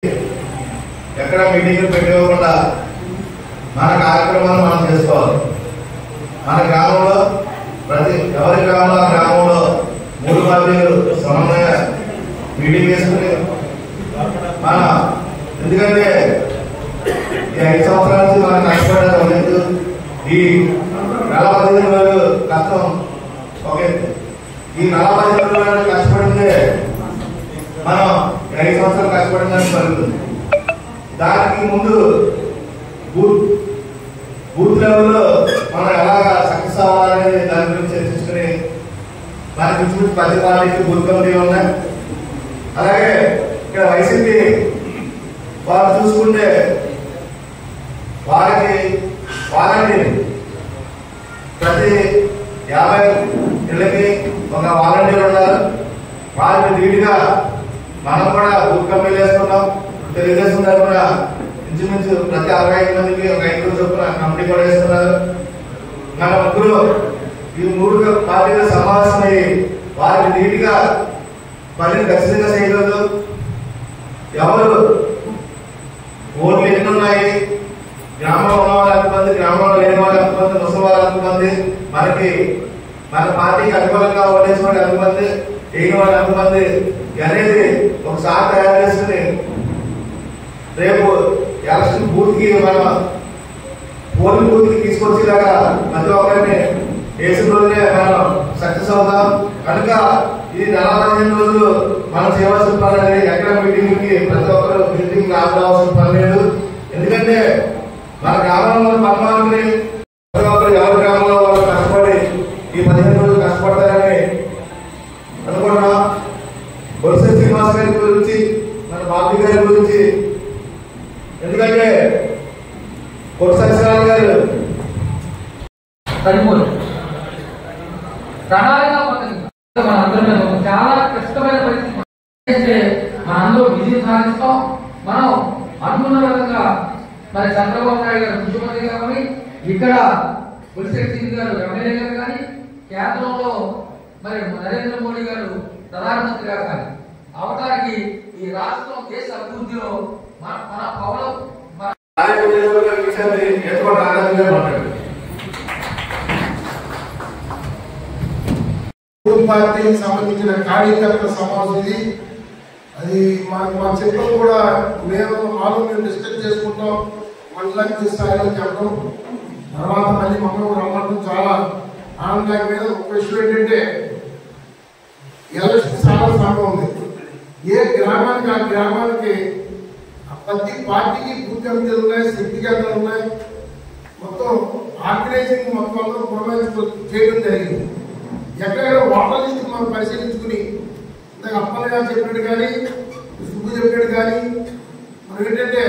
ఎక్కడ మీటింగ్లు పెట్టుకోకుండా మన కార్యక్రమాలు మనం చేసుకోవాలి. మన గ్రామంలో ఎవరి గ్రామంలో 3 పార్టీలు సమన్వయ మీటింగ్ చేసుకుని ఎందుకంటే ఈ 5 సంవత్సరాల నుంచి మనం కష్టపడలేదు. ఈ 45 రోజులు కష్టం ఒక ఈ 45 రోజులు కష్టపడితే మనం 5 సంవత్సరాలు కష్టపడిందని జరుగుతుంది. దానికి ముందు బూత్ లెవెల్లో మనం ఎలాగా సక్సెస్ అవ్వాలనేది దాని గురించి చర్చించుకుని మనకి 10 పార్టీకి బూత్ కమిటీలు ఉన్నాయి. అలాగే ఇక్కడ వైసీపీ వాళ్ళు చూసుకుంటే వారికి ప్రతి 50 ఇళ్ళకి ఒక వాలంటీర్ ఉన్నారు. వారికి లీడ్గా మనం కూడా బూత్ కమిటీలు వేసుకున్నాం. తెలుగుదేశం తరఫున ఇంచుమించు ప్రతి 65 మందికి ఒక 5 చొప్పున కమిటీ కూడా వేస్తున్నారు. మన ముగ్గురు ఈ 3 పార్టీల సమావేశమై వారికి నీటిగా పనిని ఖచ్చితంగా చేయగలదు. ఎవరు ఓట్లు ఎన్ని ఉన్నాయి, గ్రామంలో ఉన్న వాళ్ళు ఎంతమంది, గ్రామంలో లేని వాళ్ళు ఎంతమంది, ముసలి వాళ్ళు ఎంతమంది, మన పార్టీకి అనుకూలంగా ఓటేసిన వాళ్ళు ఎంతమంది, వేయని వాళ్ళు ఎంతమంది అనేది ఒకసారి తయారు చేసుకుని రేపు ఎలక్షన్ బూత్ కి మనం పోలింగ్ బూత్ కి తీసుకొచ్చేలాగా ప్రతి ఒక్కరిని వేసిన రోజునే మనం సక్సెస్ అవుతాం. కనుక ఈ 45 రోజులు మనం చేయవలసిన పని అనేది ఎక్కడ మీటింగ్ కి ప్రతి ఒక్కరు మీటింగ్ రావాల్సిన పని లేదు. ఎందుకంటే మన గ్రామంలో పద్మాలని ప్రతి ఒక్కరు ఎవరి గ్రామంలో వాళ్ళు కష్టపడి ఈ 15 రోజులు కష్టపడతారని అనుకుంటున్నాం. బొత్స శ్రీనివాస్ గారి గురించి, మన బాబీ గారి గురించి, ఎందుకంటే బొత్స సత్యనారాయణ గారు మనందరం చాలా కష్టమైన పరిస్థితి మనందరూ విజయం సాధిస్తాం. మనం అనుకున్న విధంగా మరి చంద్రబాబు నాయుడు గారు ముఖ్యమంత్రి గారు, ఇక్కడ బొత్స గారు ఎమ్మెల్యే గారు కానీ, కేంద్రంలో మరి నరేంద్ర మోడీ గారు ప్రధానమంత్రి గారు కానీ అవటానికి ఈ రాష్ట్రం దేశ అభివృద్ధిలో మన పౌరం పార్టీకి సంబంధించిన కార్యకర్త సమావేశం ఇది. అది మా చెట్లు కూడా మేము డిస్కస్ చేసుకుంటాం. మండలానికి స్థాయిలో చెప్పడం తర్వాత మళ్ళీ మమ్మల్ని రమ్మడం చాలా ఆనందకరమైన ఒక విషయం ఏంటంటే ఎలక్షన్ చాలా సమయం ఉంది. ఏ గ్రామానికి ఆ గ్రామానికి ప్రతి పార్టీకి బూత్ కమిటీలు ఉన్నాయి, శక్తి కేంద్రాలు ఉన్నాయి. మొత్తం ఆర్గనైజింగ్ మొత్తం అందరూ పురమాయించు చేయడం జరిగింది. ఎక్కడెక్కడ ఓటర్ లిస్ట్ మనం పరిశీలించుకుని ఇందాక అప్పన్న గారు చెప్పినట్టు కానీ, సుబ్బు చెప్పినట్టు కానీ, మనం ఏంటంటే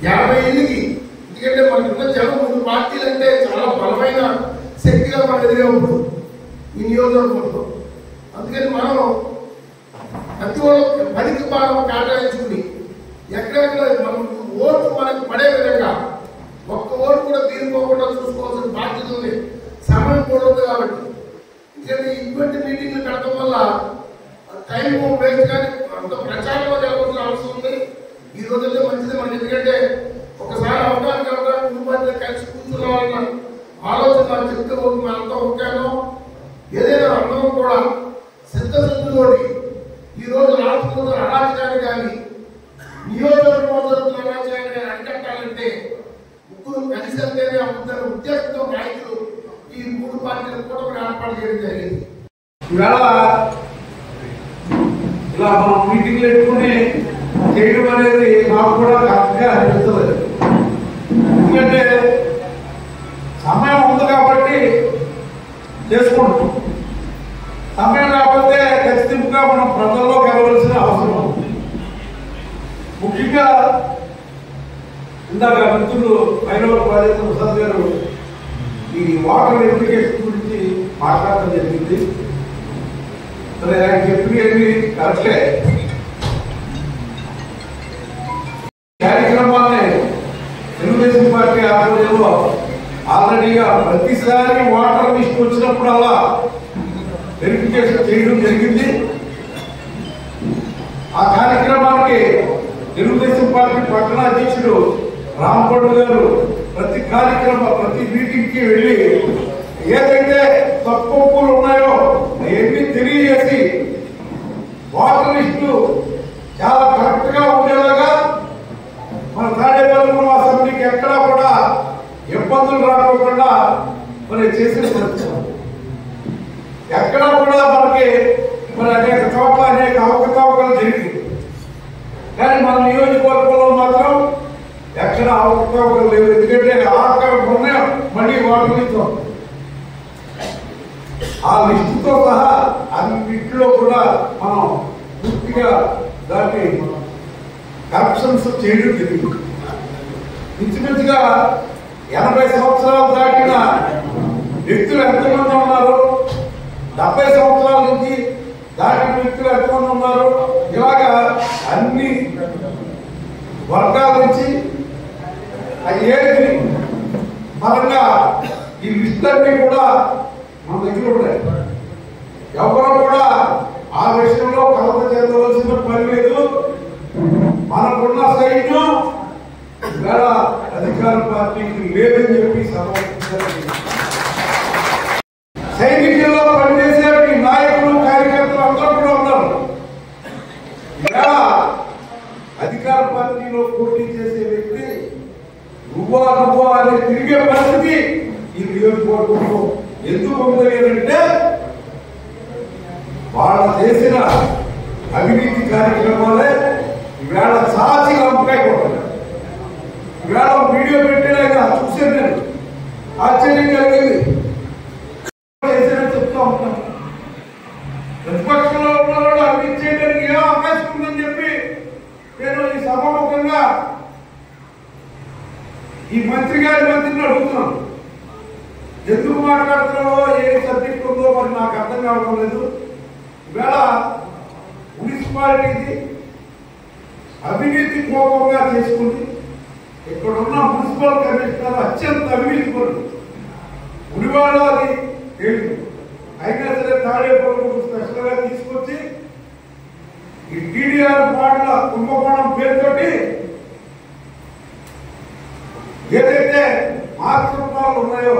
50 ఏళ్ళకి, ఎందుకంటే మనకున్న జనం 3 పార్టీలు అంటే చాలా బలమైన శక్తిగా మనం ఎదిగినప్పుడు ఈ నియోజకవర్గంలో. అందుకని మనం ప్రతి ఒక్క పనికి భాగం కేటాయించుకుని ఎక్కడెక్కడ మనం ఓటు మనకు పడే విధంగా ఒక్క ఓటు కూడా తీరిపోకుండా చూసుకోవాల్సిన బాధ్యత ఉంది. సమయం కూడా ఉంది కాబట్టి ఎందుకంటే ఇటువంటి మీటింగ్లు పెట్టడం వల్ల టైం వేస్ట్ కానీ అంత ప్రచారంలో జరగాల్సిన అవసరం ఉంది. ఈ రోజుల్లో మంచిది మనకి, ఎందుకంటే ఒకసారి అవడానికి కుటుంబాన్ని కలిసి కూర్చున్న వాళ్ళ ఆలోచన చెప్తే మనంతా ఒకేనో ఏదైనా అందరం కూడా సిద్ధశుద్ధితోటి ఈ రోజు రాష్ట్రంలో అరాచకాన్ని కానీ నియోజకవర్గంలో జరుగుతున్న అరాచకాన్ని కానీ అరికట్టాలంటే ముగ్గురు కలిసి వెళ్తేనే అవుతారు ఉద్దేశంతో నాయకులు ఈ 3 పార్టీల కూటమిని ఏర్పాటు చేయడం జరిగింది. ఇవాళ ఇలా మనం మీటింగ్లు పెట్టుకుని చేయడం అనేది నాకు కూడా కరెక్ట్గా అనిపిస్తుంది. ఎందుకంటే సమయం ఉంది కాబట్టి చేసుకుంటాం. సమయం లేకపోతే ఖచ్చితంగా మనం ప్రజల్లో గెలవలసిన అవసరం ఉంది. ముఖ్యంగా ఇందాక మిత్రులు హైదరాబాద్ బాధ్యత ప్రసాద్ గారు ఈ వాటర్ వెరిఫికేషన్ గురించి మాట్లాడటం జరిగింది. సరే, ఆయన చెప్పినవి కరెక్టే. కార్యక్రమాన్ని తెలుగుదేశం పార్టీ ఆధ్వర్యంలో ఆల్రెడీగా ప్రతిసారి వాటర్ లిస్ట్ వచ్చినప్పుడల్లా వెరిఫికేషన్ చేయడం జరిగింది. ఆ కార్యక్రమానికి తెలుగుదేశం పార్టీ పట్టణ అధ్యక్షుడు రాంపడు గారు ప్రతి మీటింగ్ కి వెళ్ళి ఏదైతే తప్పులు ఉన్నాయో అవన్నీ తెలియజేసి వాటర్ లిస్టు చాలా కరెక్ట్ గా ఉండేలాగా మన తాడేపల్లి అసెంబ్లీకి ఎక్కడా కూడా ఇబ్బందులు రాకుండా మరి చేసిన పరిస్థితి. ఎక్కడా కూడా మనకి మరి అనేక చోట్ల అనేక అవకతవకలు జరిగింది. కానీ మన నియోజకవర్గంలో మాత్రం ఎక్కడ అవకతవకలు లేవు. ఎందుకంటే ఆకలి మళ్ళీ వాటర్ లిస్టు ఆ లిస్టుతో సహా అన్నింటిలో కూడా మనం పూర్తిగా దాన్ని కరప్షన్స్ చేయడం జరిగింది. ఇంచుమించుగా 80 సంవత్సరాలు దాటిన వ్యక్తులు ఎంతమంది ఉన్నారు, 70 సంవత్సరాల నుంచి దాటిన వ్యక్తులు ఎంతమంది ఉన్నారు, ఇలాగా అన్ని వర్గాల నుంచి ఏది పరంగా ఈ లిస్టులన్నీ కూడా మన దగ్గర ఉన్నాయి. ఎవరు కూడా ఆ విషయంలో కలత చెందవలసిన పని లేదు. మనకున్న సైన్యం వేళ అధికార పార్టీకి లేదని చెప్పి సైనికుల్లో పనిచేసే నాయకులు కార్యకర్తలు అందరూ కూడా ఉన్నారు. ఇలా అధికార పార్టీలో పోటీ చేసే వ్యక్తి నువ్వా అనే తిరిగే పరిస్థితి ఈ నియోజకవర్గంలో ఎందుకు ఉంది అంటే వాళ్ళు చేసిన అవినీతి కార్యక్రమాలే ఈవేళ సాచి లంపకాయ కొట్టారు. ఈవేళ వీడియో పెట్టిన చూసాను నేను, ఆశ్చర్యం కలిగింది. చెప్తా ఉంటాను, ప్రతిపక్షంలో ఉన్న వాళ్ళు అవినీతి చేయడానికి ఏం అవకాశం ఉందని చెప్పి నేను ఈ సభాముఖంగా ఈ మంత్రిని అడుగుతున్నాను. ఎందుకు మాట్లాడుతున్నావో ఏ సబ్జెక్ట్ ఉందో మరి నాకు అర్థం కావడం లేదు. ఈవేళ మున్సిపాలిటీది అవినీతి కోపంగా చేసుకుని ఇక్కడ ఉన్న మున్సిపల్ కమిషనర్ అత్యంత అవినీతి పరుడు. ఉడివాడ అది తేలింది. అయినా సరే తాడేపల్లి స్పెషల్ గా తీసుకొచ్చి ఈ టీడీఆర్ పాటల కుంభకోణం పేరుతోటి ఏదైతే మార్కెట్ ప్లాన్లు ఉన్నాయో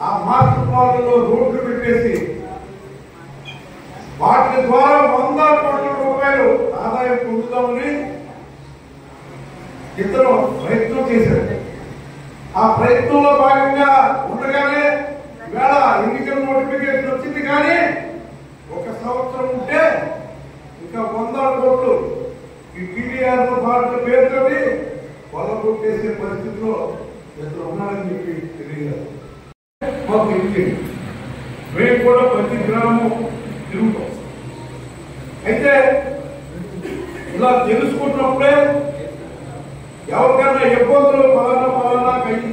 ఆ మార్కెట్ ప్లాన్లలో రోడ్లు పెట్టేసి వాటి ద్వారా 100 కోట్ల రూపాయలు ఆదాయం పొందుతామని ఇద్దరు ప్రయత్నం చేశారు. ఆ ప్రయత్నంలో భాగంగా ఉండగానే వేళ ఎన్నికల నోటిఫికేషన్ వచ్చింది. కానీ 1 సంవత్సరం ఉంటే ఇంకా 100 కోట్లు ఈ టీడీఆర్ పార్టీ పేరుతోటి కొల్లగొట్టేసే పరిస్థితిలో ఇద్దరు ఉన్నారని చెప్పి తెలియదు. మాకు తెలియదు. మేము కూడా ప్రతి గ్రామం తిరుగుతాం. అయితే ఇలా తెలుసుకున్నప్పుడే ఎవరికైనా ఇబ్బందులు ఫలానా కైకి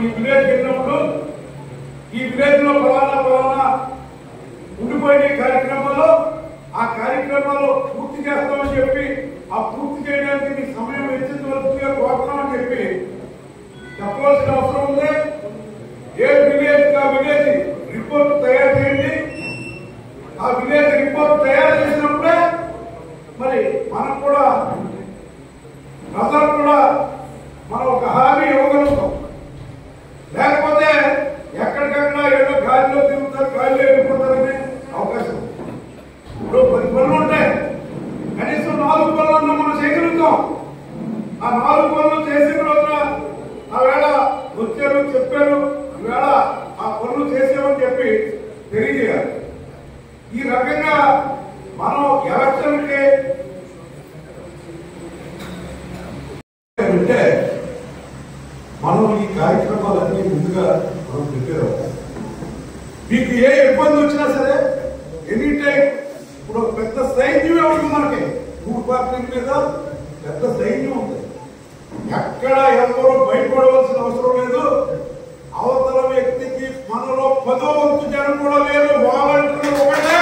ఈ విలేజ్ వెళ్ళినప్పుడు ఈ విలేజ్ లో ఫలానా ఉండిపోయిన కార్యక్రమాలు ఆ కార్యక్రమాలు పూర్తి చేస్తామని చెప్పి ఆ పూర్తి చేయడానికి మీ సమయం వెచ్చించవలసిందిగా కోరుతామని చెప్పి చెప్పవలసిన అవసరం ఉంది. ఏ విలేజ్ ఆ విలేజ్ రిపోర్ట్ తయారు చేయండి. ఆ విలేజ్ రిపోర్ట్ తయారు చేసినప్పుడే మరి మనం కూడా ప్రజలు కూడా మనం ఒక హామీ ఇవ్వగలుగుతాం. లేకపోతే ఎక్కడికక్కడ ఏదో గాలిలో తిరుగుతారు, గాలిలో వెళ్ళిపోతారనే అవకాశం. ఇప్పుడు 10 పనులు ఉంటాయి, కనీసం 4 పనులన్నా మనం చేయగలుగుతాం. ఆ 4 పనులు చేసిన రోజున ఆవేళ వచ్చారు చెప్పారు, ఈవేళ ఆ పనులు చేసామని చెప్పి తెలియజేయాలి. ఈ రకంగా మనం ఎలక్షన్కి అంటే మనం ఈ కార్యక్రమాలన్నీ ముందుగా మనం ప్రిపేర్ అవుతాం. మీకు ఏ ఇబ్బంది వచ్చినా సరే ఎనీ టైం ఇప్పుడు పెద్ద సైన్యమే ఉంది. మనకి 3 పార్టీల మీద పెద్ద సైన్యం ఉంది. ఎక్కడ ఎవరో భయపడవలసిన అవసరం లేదు. అవతల వ్యక్తికి మనలో 10వ వంతు జనం కూడా లేదు. వాలంటీర్లు ఒకటే,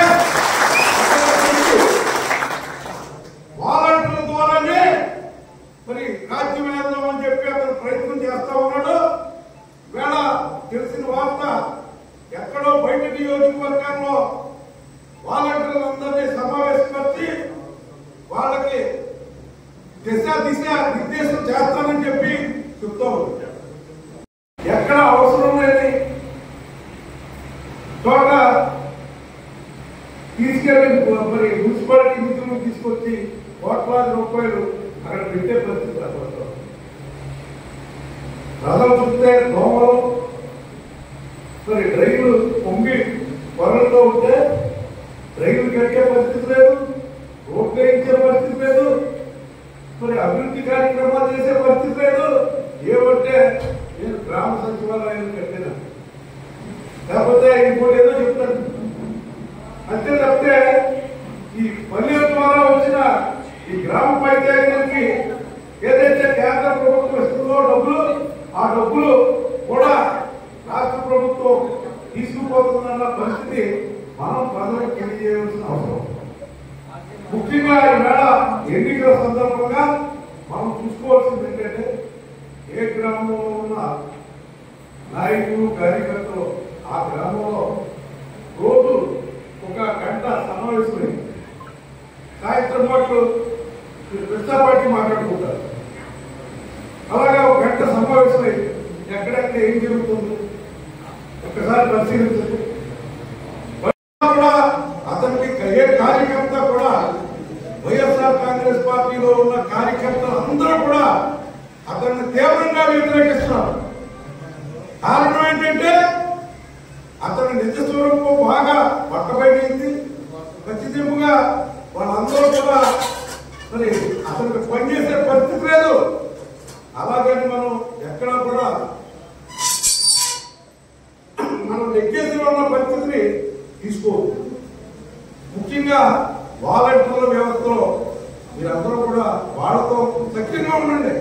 వాలంటీర్ల ద్వారానే మరి రాజ్యం వేద్దామని చెప్పి అతను ప్రయత్నం చేస్తా ఉన్నాడు. వేళ తెలిసిన వార్త ఎక్కడో బయట నియోజకవర్గాల్లో వాలంటీర్లందరినీ సమావేశపరిచి వాళ్ళకి దిశ నిర్దేశం చేస్తానని చెప్పి చెప్తాం. ఎక్కడ అవసరం లేని చోట తీసుకెళ్లి మరి మున్సిపాలిటీ నిధులు తీసుకొచ్చి కోట్లాది రూపాయలు అక్కడ పెట్టే పరిస్థితి రాబోతుంది. ప్రజలు చూస్తే దోమలు మరి డ్రైన్లు పొంగి పొరలతో ఉంటే డ్రైన్లు కట్టే పరిస్థితి లేదు, రోడ్లు వేయించే పరిస్థితి లేదు, మరి అభివృద్ధి కార్యక్రమాలు చేసే పరిస్థితి లేదు. ఏమంటే నేను గ్రామ సచివాలయాలు కట్టినా లేకపోతే ఇంకోటి ఏదో చెప్తాను అంతే తప్పితే ఈ పల్లెల ద్వారా వచ్చిన ఈ గ్రామ పంచాయతీలకి ఏదైతే కేంద్ర ప్రభుత్వం ఇస్తుందో డబ్బులు, ఆ డబ్బులు కూడా రాష్ట్ర ప్రభుత్వం తీసుకుపోతుందన్న పరిస్థితి మనం ప్రజలకు తెలియజేయవలసిన అవసరం. ముఖ్యంగా ఈవేళ ఎన్నికల సందర్భంగా మనం చూసుకోవాల్సింది ఏంటంటే ఏ గ్రామంలో ఉన్న నాయకులు కార్యకర్తలు ఆ గ్రామంలో రోజు ఒక గంట సమావేశమై సాయంత్రం పాటు పార్టీ మాట్లాడుకుంటారు. అలాగే ఒక గంట సమావేశమై ఎక్కడెక్కడ ఏం జరుగుతుంది ఒక్కసారి పరిశీలించండి. కూడా అతనికి ఏ కార్యకర్త కూడా వైఎస్ఆర్ కాంగ్రెస్ పార్టీలో ఉన్న కార్యకర్తలు అందరూ కూడా అతన్ని తీవ్రంగా వ్యతిరేకిస్తున్నారు. కారణం ఏంటంటే అతని నిజ స్వరూపం బాగా పట్టబడింది. ఖచ్చితంగా వాళ్ళందరూ కూడా మరి అతనికి పనిచేసే పరిస్థితి లేదు. అలాగని మనం ఎక్కడా కూడా మనం లెక్కేసి ఉన్న పరిస్థితిని తీసుకోవద్దు. ముఖ్యంగా వాలంటీర్ల వ్యవస్థలో మీరందరూ కూడా వాళ్ళతో సఖ్యంగా ఉండండి.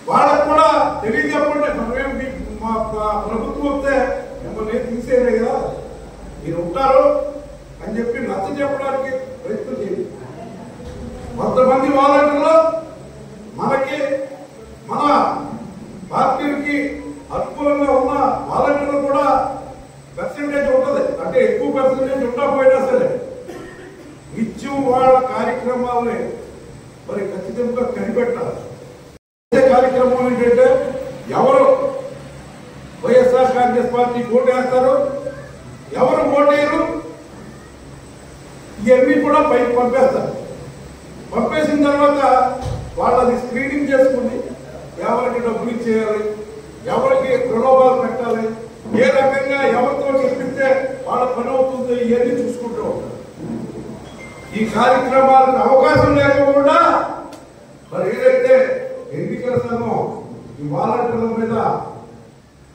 వాళ్ళకు కూడా తెలియజెప్పండి. మనమేమి మా ప్రభుత్వం వస్తే మిమ్మల్ని తీసేయలే కదా, మీరు ఉంటారు అని చెప్పి నచ్చ చెప్పడానికి ప్రయత్నం చేయండి. కొంతమంది వాలంటీర్లు మనకి మన పార్టీకి అనుకూలంగా ఉన్న వాలంటీర్లు కూడా పర్సెంటేజ్ ఉంటుంది, అంటే ఎక్కువ పర్సెంటేజ్ ఉండకపోయినా సరే నిత్యం వాళ్ళ కార్యక్రమాలని మరి ఖచ్చితంగా కనిపెట్టాలి. కార్యక్రమం ఏంటంటే ఎవరు వైఎస్ఆర్ కాంగ్రెస్ పార్టీ ఓటు వేస్తారు, ఎవరు ఓటేయరు, ఇవన్నీ కూడా పైకి పంపేస్తారు. పంపేసిన తర్వాత వాళ్ళని స్క్రీనింగ్ చేసుకుని ఎవరికి డబ్బులు ఇచ్చేయాలి, ఎవరికి ప్రలోభాలు పెట్టాలి, ఏ రకంగా ఎవరితో చెప్పిస్తే వాళ్ళ పని అవుతుందో ఇవన్నీ చూసుకుంటూ ఉంటారు. ఈ కార్యక్రమాలకు అవకాశం లేకుండా మరి ఏదైతే ఎన్నికల సంఘం ఈ వాలంటీర్ల మీద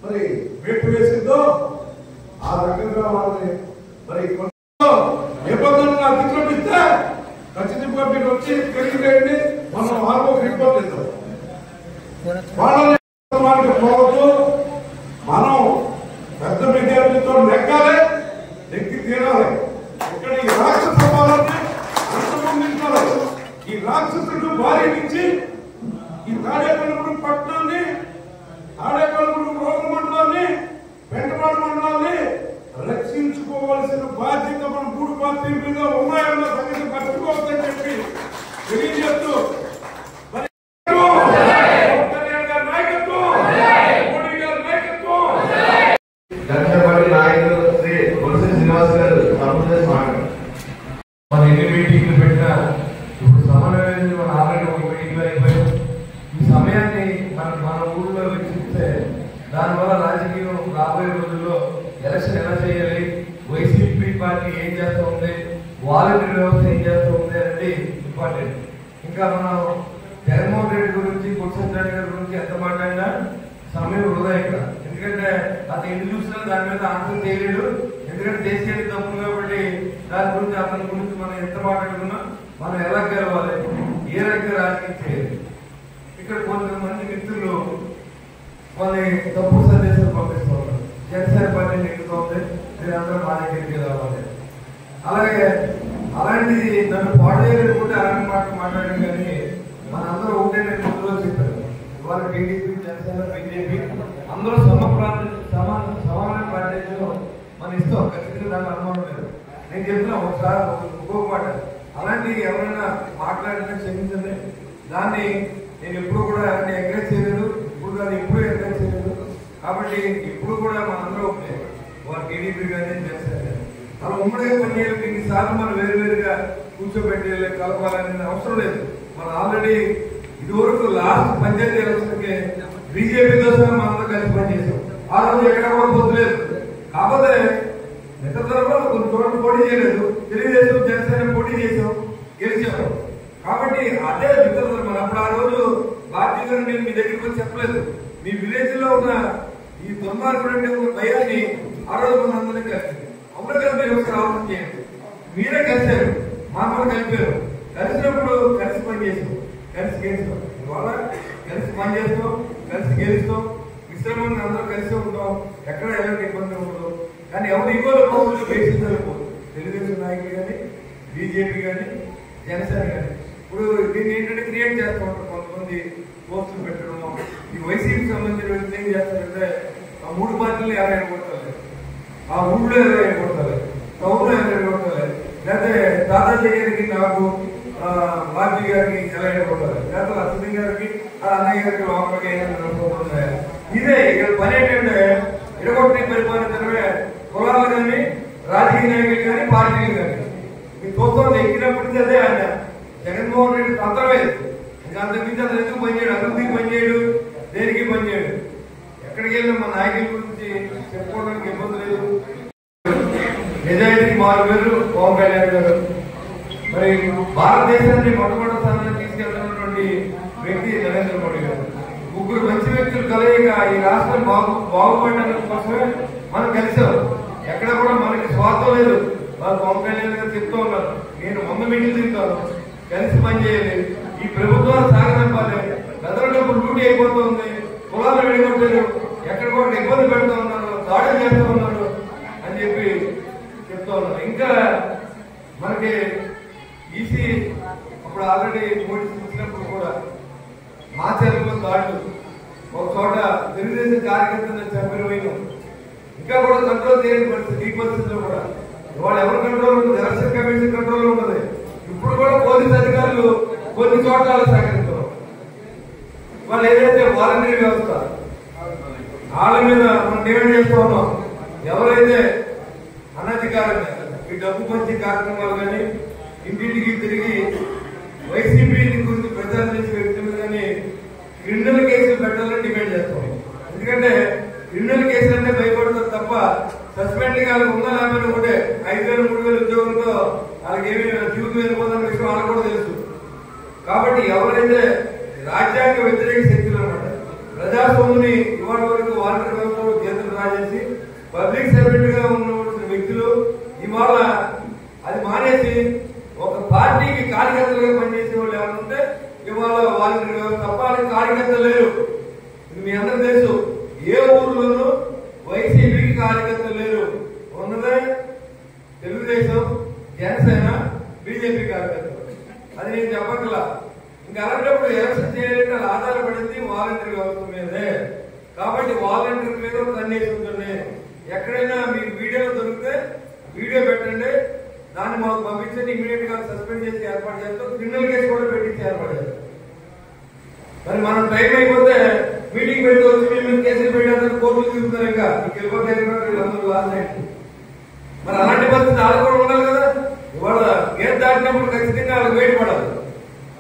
మరి వేటు వేసిందో ఆ రకంగా వాళ్ళని మరి నిబంధనలు అతిక్రమిస్తే ఖచ్చితంగా మీరు వచ్చి తెలియజేయండి, మనం వాళ్ళకు రిపోర్ట్ ఇద్దాం. వాళ్ళని పోవద్దు, మనం పెద్ద మెజారిటీతో నెగ్గాలి, నెగ్గి తీరాలి. ఇక్కడ ఈ రాక్షస పాలనని అంతమొందించాలి. ఈ రాక్షసుడు భారీ నుంచి ఈ తాడేపల్లిగూడెం పట్టణాన్ని, తాడేపల్లిగూడెం రోడ్డు మండలాన్ని, పెంటపాడు మండలాన్ని రక్షించుకోవాల్సిన బాధ్యత మన మూడు పార్టీల మీద ఉన్నాయన్న సంగతి మర్చిపోవద్దని చెప్పి తెలియజేస్తూ దక్షిణపల్లి నాయకులు శ్రీ గొలుసు శ్రీనివాస్ గారు సంబంధించి మాట్లాడారు. మన ఎన్ని మీటింగ్లు పెట్టినా ఇప్పుడు సమన్వయం మన ఆల్రెడీ ఒక మీటింగ్ లో అయిపోయాం. ఈ సమయాన్ని మన ఊళ్ళో వెచ్చిస్తే దానివల్ల రాజకీయం రాబోయే రోజుల్లో ఎలక్షన్ ఎలా చేయాలి, వైసీపీ పార్టీ ఏం చేస్తూ ఉంది, వాలంటీర్ వ్యవస్థ ఏం చేస్తూ ఉంది అనేది ఇంపార్టెంట్. ఇంకా మనం జగన్మోహన్ రెడ్డి గురించి, కుర్సన్ రెడ్డి గారి గురించి ఎంత మాట్లాడినా సమయం వృధా ఇక్కడ. ఎందుకంటే అతను ఎన్ని చూసినా దాని మీద ఆన్సర్ చేయలేడు. ఎందుకంటే దేశానికి తప్పు కాబట్టి దాని గురించి అతని గురించి మనం ఎంత మాట్లాడుకున్నా మనం ఎలా గెలవాలి, ఏ రకంగా రాజకీయం చేయాలి. ఇక్కడ కొంతమంది మిత్రులు వాళ్ళని తప్పు సందేశాలు పంపిస్తూ ఉన్నారు. జనసేన పార్టీ నెగ్గుతోంది, మీరు అందరూ మా దగ్గరికి రావాలి. అలాగే అలాంటిది నన్ను పాటు చేయలేకుంటే అలాంటి మాటలు మాట్లాడారు. కానీ మనందరూ ఒకటే నేను ముందులో చెప్పారు. ఇవాళ టీడీపీ, జనసేన, బీజేపీ అందరూ సమాన పార్టీలో మన ఇష్టం. ఖచ్చితంగా దాని అనుమానం లేదు. నేను చెప్తున్నా ఒకసారి ఒక్కొక్క మాట. అలాంటి ఎవరైనా మాట్లాడినా క్షమించండి. దాన్ని నేను ఎప్పుడు కూడా ఎంకరేజ్ చేయలేదు, ఇప్పుడు దాన్ని ఎప్పుడు ఎంకరేజ్ చేయలేదు. కాబట్టి ఇప్పుడు కూడా మనందరూ వారు టీడీపీ కానీ చేస్తారు. అలా ఉమ్మడిగా పనిచేయాలి. ఇన్నిసార్లు మనం వేరువేరుగా కూర్చోబెట్టి కలపాలనే అవసరం లేదు. మనం ఆల్రెడీ ఇదివరకు లాస్ట్ పంచాయతీ ఎలక్షన్కి బీజేపీతో సహా మనందరూ కలిసి పనిచేసాం. ఆ రోజు ఎక్కడ కూడా పొద్దులేదు. కాకపోతే మిగతా కొన్ని చోట్ల పోటీ చేయలేదు. తెలుగుదేశం జనసేన పోటీ చేసాం, గెలిచాం. కాబట్టి అదే మిత్రులు మనం అప్పుడు ఆ రోజు భారతీయ గారు నేను మీ దగ్గరికి వచ్చి చెప్పలేదు. మీ విలేజ్ లో ఉన్న ఈ దుర్మార్గుడు భయాన్ని ఆ రోజు మన అందరినీ కలిసింది. అవును కదా, మీరు ఒకసారి ఆలోచన చేయండి. మీరే కలిశారు, మా కూడా కలిపారు. కలిసినప్పుడు కలిసి పనిచేసాం, కలిసి గెలుస్తాం. ఇవాళ కలిసి పనిచేస్తాం, కలిసి గెలుస్తాం. విశ్రమంగా అందరూ కలిసి ఉంటాం. ఎక్కడ ఎలాంటి ఇబ్బంది ఉండదు. కానీ ఎవరు ఇవ్వాలి పోవచ్చు వేసించలేకపోదు. తెలుగుదేశం నాయకులు కానీ, బీజేపీ కానీ, జనసేన కానీ. ఇప్పుడు దీన్ని ఏంటంటే క్రియేట్ చేస్తూ ఉంటారు కొంతమంది, పోస్టులు పెట్టడం. ఈ వైసీపీకి సంబంధించిన వ్యక్తులు ఏం చేస్తారంటే ఆ 3 పార్టీలు ఎలా ఎడగొట్టాలి, ఆ ఊళ్ళో ఎలా ఎడగొట్టాలి, టౌన్లో ఎలా ఎడగొట్టాలి, లేకపోతే దాదాజీ గారికి నాకు బాబీ గారికి ఎలా ఎడగొట్టాలి, లేకపోతే అశ్విన్ గారికి అన్నయ్య గారికి లోపలికి ఇదే ఇక్కడ పని ఏంటంటే ఎడగొట్టిన పరిపాలించడమే. కులాలు కానీ, రాజకీయ నాయకులు కానీ, పార్టీలు కానీ. మీ చూస్తాం ఎక్కినప్పటికీ అదే ఆయన జగన్మోహన్ రెడ్డి తత్వమే. ఇంకా అంతకుమించి అతను ఎందుకు పనిచేయడు, అభివృద్ధికి పనిచేయడు, దేనికి పనిచేయడు. ఎక్కడికి వెళ్ళినా మా నాయకుల గురించి చెప్పుకోవడానికి ఇబ్బంది లేదు. నిజాయితీకి మారు పేరు పవన్ కళ్యాణ్ గారు. మరి భారతదేశాన్ని మొట్టమొదటి స్థానాన్ని తీసుకెళ్తున్నటువంటి వ్యక్తి నరేంద్ర మోడీ గారు. 3 మంచి వ్యక్తులు కలయిక ఈ రాష్ట్రం బాగుపడడానికి కోసమే మనం కలిసాం. ఎక్కడ కూడా మనకి స్వార్థం లేదు. వాళ్ళు పవన్ కళ్యాణ్ గారు చెప్తూ ఉన్నారు, నేను 100 మీటింగ్లు తింటాను, కలిసి పనిచేయాలి, ఈ ప్రభుత్వాలు సాగనంపాలి. ప్రజల డబ్బులు లూటీ అయిపోతుంది, కులాలు విడిగొట్టారు, ఎక్కడ కూడా ఇబ్బంది పెడతా ఉన్నారు, దాడులు చేస్తూ ఉన్నారు అని చెప్పి చెప్తా ఉన్నారు. ఇంకా మనకి ఈసీ అప్పుడు ఆల్రెడీ నోటీస్ ఇచ్చినప్పుడు కూడా మాచర్లలో దాడులు, ఒక చోట తెలుగుదేశం కార్యకర్తలను చంపిపోయినాం. ఇంకా కూడా కంట్రోల్ చేయని పరిస్థితి. ఈ పరిస్థితిలో కూడా ఇవాళ ఎవరు కంట్రోల్ ఉంటుంది? ఎలక్షన్ కమిషన్ కంట్రోల్ ఉంటుంది. ఇప్పుడు కూడా పోలీసు అధికారులు కొన్ని చోట్ల సహకరిస్తారు. వాళ్ళు ఏదైతే వాలంటీర్ వ్యవస్థ వాళ్ళ మీద మనం డిమాండ్ చేస్తూ ఉన్నాం. ఎవరైతే అనధికారంగా ఈ డబ్బు పంచి కార్యక్రమాలు కానీ, ఇంటింటికి తిరిగి వైసీపీ గురించి ప్రచారం చేసే వ్యక్తులు కానీ క్రిమినల్ కేసులు పెట్టాలని డిమాండ్ చేస్తాం. ఎందుకంటే క్రిమినల్ కేసులు అంటే భయపడతారు తప్ప సస్పెండ్ కాదు ఉందా లేకపోతే ఒకటే 5,000 3,000 ఉద్యోగులతో వాళ్ళకి ఏమి జీవితం వెళ్ళిపోతున్న విషయం వాళ్ళకు కూడా తెలుసు. కాబట్టి ఎవరైతే రాజ్యాంగ వ్యతిరేక శక్తులు అన్నమాట ప్రజాస్వామ్యాన్ని ఇవాటి వరకు వాలంటీర్ వ్యవస్థలో చేతులు రాజేసి పబ్లిక్ సర్వెంట్ గా ఉన్న వ్యక్తులు ఇవాళ అది మానేసి ఒక పార్టీకి కార్యకర్తలుగా పనిచేసే వాళ్ళు ఎవరు ఉంటే ఇవాళ వాలంటీర్ వ్యవస్థ తప్ప వాళ్ళకి కార్యకర్తలు లేరు. ఇది మీ అందరూ తెలుసు. ఏ ఊర్లోనూ వైసీపీకి కార్యకర్తలు లేరు. ఉన్నదే తెలుగుదేశం, జనసేన, బీజేపీ కార్యకర్తలు. అది నేను చెప్పట్లా. ఇంకా అలాంటప్పుడు ఎలక్షన్ చేయాలంటే ఆధారపడింది వాలంటీర్ వ్యవస్థ మీదే. కాబట్టి వాలంటీర్ మీద కన్నేసి ఉంటుంది. ఎక్కడైనా మీకు వీడియో దొరికితే వీడియో పెట్టండి, దాన్ని మాకు పంపించండి, ఇమీడియట్ గా సస్పెండ్ చేసి ఏర్పాటు చేస్తాం. క్రిమినల్ కేసు కూడా పెట్టించి ఏర్పాటు చేస్తాం. మరి మనం టైం అయిపోతే మీటింగ్ పెట్టి వచ్చి మేము కేసులు పెట్టేందుకు కోర్టులు తిరుగుతారు. ఇంకా అందరూ లాస్ట్ అయింది. మరి అలాంటి పరిస్థితి వాళ్ళు కూడా ఉండాలి కదా. ఇవాళ గేట్ దాటినప్పుడు ఖచ్చితంగా వాళ్ళకి వెయిట్ పడాలి,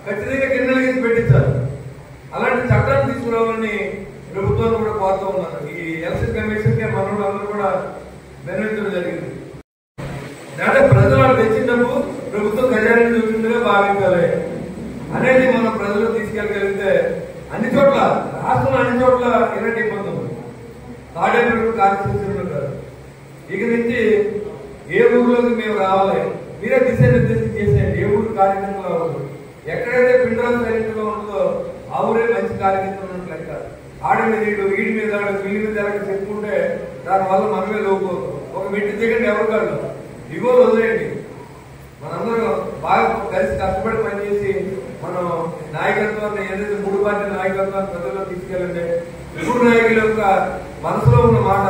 ఖచ్చితంగా క్రిమినల్ కేసు పెట్టించాలి. అలాంటి చట్టాన్ని తీసుకురావాలని ప్రభుత్వాన్ని కూడా కోరుతూ ఉన్నారు. ఈ ఎలక్షన్ కమిషన్ కి మనోళ్ళు అందరూ కూడా నిర్వహించడం జరిగింది. అంటే ప్రజలు తెచ్చినప్పుడు ప్రభుత్వం ఖజానా చూసిందిగా భావించాలి అనేది మనం ప్రజలు తీసుకెళ్ళగలిగితే అన్ని చోట్ల రాష్ట్రంలో అన్ని చోట్ల ఎలాంటి ఇబ్బంది ఉంది. తాడేపల్లి కార్యక్రమం కాదు. ఇక నుంచి ఏ ఊర్లోకి మేము రావాలి మీరే దిశానిర్దేశం చేసేయండి. ఏ ఊరు కార్యక్రమంలో అవ్వదు. ఎక్కడైతే పిండాల సైనికులు ఉంటుందో ఆ ఊరే మంచి కార్యక్రమం ఉన్నట్టు లెక్క. ఆడి మీద వీడి మీద వీడి మీద చెప్పుకుంటే దానివల్ల మనమే లోపోదు. ఒక మెట్టి దిగండి ఎవరు కాదు, ఇగో వదిలేయండి. మనందరూ బాగా కలిసి కష్టపడి పనిచేసి మనం నాయకత్వాన్ని ఏదైతే 3 పార్టీల నాయకత్వాన్ని ప్రజల్లో తీసుకెళ్ళండి. 3 నాయకుల యొక్క మనసులో ఉన్న మాట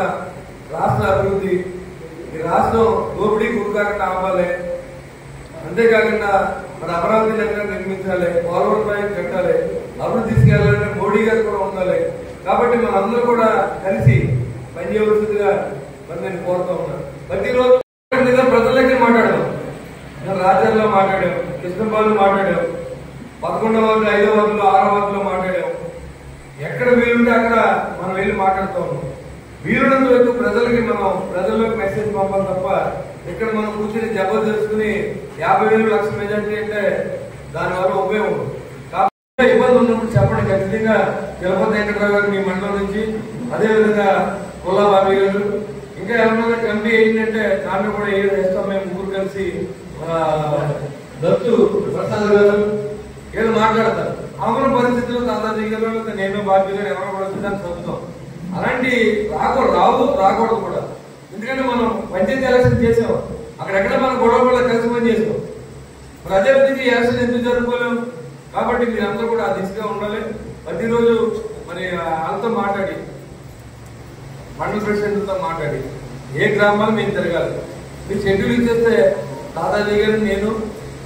రాష్ట్ర అభివృద్ధి, ఈ రాష్ట్రం దోపిడీ గురికాకుండా అవ్వాలి. అంతేకాకుండా మన అమరావతి నగరం నిర్మించాలి, పోలవరం ప్రాజెక్ట్ కట్టాలి, అభివృద్ధి తీసుకెళ్లాలంటే మోడీ గారు కూడా ఉండాలి. కాబట్టి మనందరూ కూడా కలిసి పనిచేయవలసిందిగా మరి నేను కోరుతా ఉన్నాను. ప్రతిరోజు ప్రజల దగ్గర మాట్లాడదాం. రాజ్యాల్లో మాట్లాడాం, కృష్ణపాలు మాట్లాడాం, 11వ వార్డు, 5వ వార్డులో, 6వ వార్డులో మాట్లాడాం. ఎక్కడ వీలుంటే అక్కడ మనం వెళ్ళి మాట్లాడుతూ ఉన్నాం. వీలున్నంత వరకు ప్రజలకి మనం ప్రజల్లోకి మెసేజ్ పంపాలి తప్ప ఇక్కడ మనం కూర్చొని జబ్బలు తెలుసుకుని 50,000 లక్షల మెజార్టీ అంటే దానివల్ల ఉపయోగం ఉంది. కాబట్టి ఇబ్బంది ఉన్నప్పుడు చెప్పండి. ఖచ్చితంగా తిరుపతి వెంకటరావు గారు మీ మండలం నుంచి, అదేవిధంగా పుల్లా బాబీ గారు, ఇంకా ఎవరైనా కమిటీ ఏంటంటే దాంట్లో కూడా ఏదో వేస్తాం. మేము ముగ్గురు కలిసి దత్తు ప్రసాద్ గారు ఏదో మాట్లాడతారు. అమలు పరిస్థితుల్లో దాదాజీ గారు, నేను బాబీ గారు ఎవరో కూడా దాన్ని చదువుతాం. అలాంటి రాకూడదు కూడా. ఎందుకంటే మనం పంచాయతీ ఎలక్షన్ చేసాం, అక్కడెక్కడ మనం గొడవ కలిసి పని చేసాం. మరి అదే విధంగా ఎలక్షన్ ఎందుకు జరుపుకోలేము? కాబట్టి మీరందరూ కూడా ఆ దిశగా ఉండాలి. ప్రతిరోజు మరి వాళ్ళతో మాట్లాడి, మండల ప్రెసిడెంట్లతో మాట్లాడి ఏ గ్రామాలు మేము తిరగాలి, మీరు షెడ్యూల్ ఇచ్చేస్తే దాదాజీ గారు, నేను,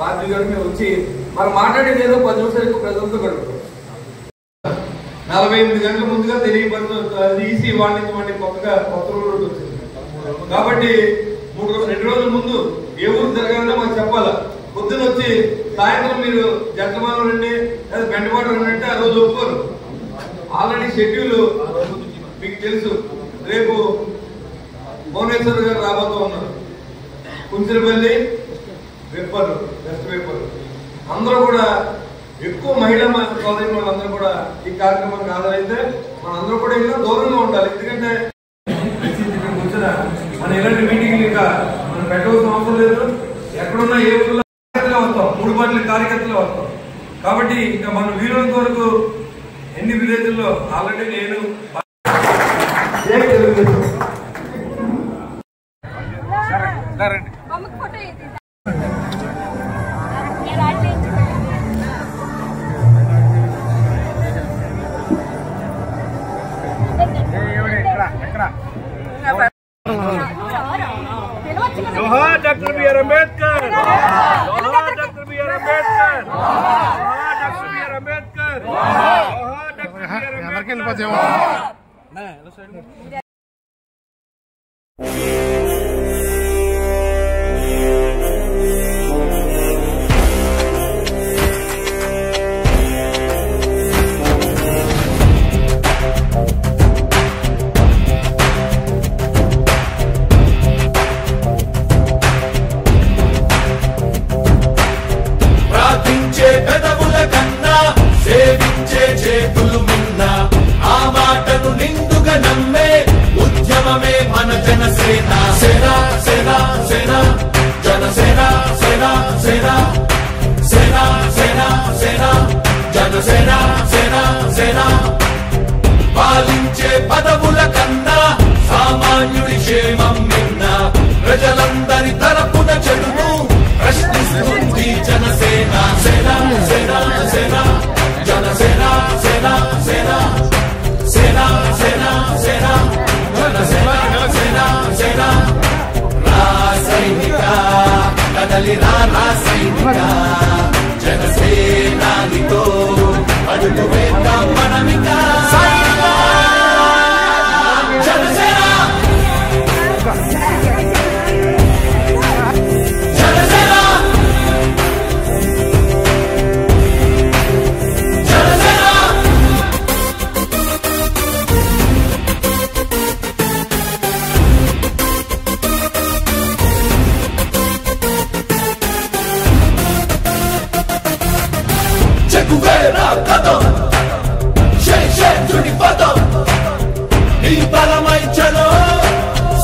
బాబీ గారు మేము వచ్చి మరి మాట్లాడేది ఏదో 10 నిమిషాలు ఎక్కువ ప్రజలతో గడుపుతాం. 48 గంటల ముందుగా తెలియపడుతుంది. ఈసీ వాళ్ళ నుంచి మళ్ళీ కొత్త రూల్ వచ్చింది. కాబట్టి 2 రోజుల ముందు ఏ ఊరు జరగాలన్నా మాకు చెప్పాలా. పొద్దున వచ్చి సాయంత్రం మీరు జంటమాల రండి లేదా బెండపాట రండి అంటే ఆ రోజు ఒప్పుకోరు. ఆల్రెడీ షెడ్యూల్ మీకు తెలుసు. రేపు భువనేశ్వర్ గారు రాబోతూ ఉన్నారు. కుంచిరపల్లి వేపర్లు, వెస్ట్ వేపర్లు అందరూ కూడా ఎక్కువ మహిళా సోదరి వాళ్ళందరూ కూడా ఈ కార్యక్రమానికి హాజరైతే మనందరూ కూడా ఇంకా దూరంగా ఉండాలి. ఎందుకంటే కూర్చున్న మన ఇలాంటి మీటింగ్లు ఇంకా మనం పెట్టవలసిన అవసరం లేదు. ఎక్కడున్నా ఏ ఊళ్ళో వస్తాం, 3 పార్టీల కార్యకర్తలు వస్తాం. కాబట్టి ఇంకా మనం వీలున్నంత వరకు ఎన్ని విలేజ్ల్లో ఆల్రెడీ నేను जोहार डॉक्टर बी आर अम्बेडकर, जोहार डॉक्टर बी आर अम्बेडकर, जोहार डॉक्टर बी आर अम्बेडकर, जोहार डॉक्टर बी आर अम्बेडकर। పాలించే పదవుల కన్నా సామాన్యుడి క్షేమం నిన్న ప్రజలందరి తరపున చెడును ప్రశ్నిస్తుంది జనసేన. సేన సేన సేన జనసేన సేన సేన సేన సేన సేన జనసేన సేన సేన రాసైనిక కదలి రాసైనిక జనసేనానితో అడుగు వేద్దాం మనమిక. జనసేన జనసేన జనసేన చెక్కువేరా కథం శేషుడి పదం నీ బలమై చలో